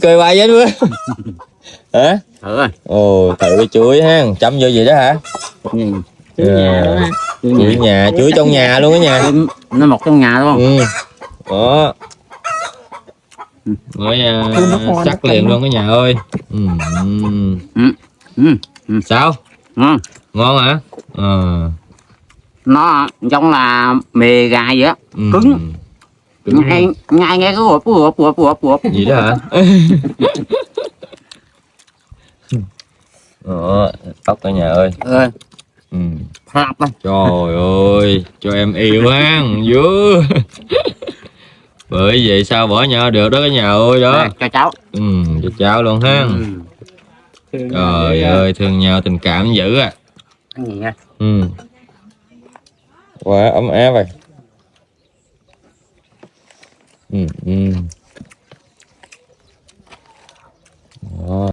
Cười hoài vậy nữa. Hả? Ừ. Ồ, tự chuối ha, chấm vô gì đó hả? Chuối nhà luôn ha. Chuối nhà, chuối trong nhà luôn á nha. Nó mọc trong nhà luôn. Ừ. Đó. Mới sắc liền luôn cả nhà ơi. Sao? Ngon hả? Nó giống là mề gà vậy á. Cứng. Ngay nghe cái hộp. Gì đó hả? Tóc cả nhà ơi. Trời ơi, cho em yêu ha, dứa. Bởi vậy sao bỏ nhau được đó cả nhà ơi đó. Nè, cho cháu. Cho cháu luôn ha. Trời ơi, thương nhau tình cảm dữ à. Quá ấm áp rồi.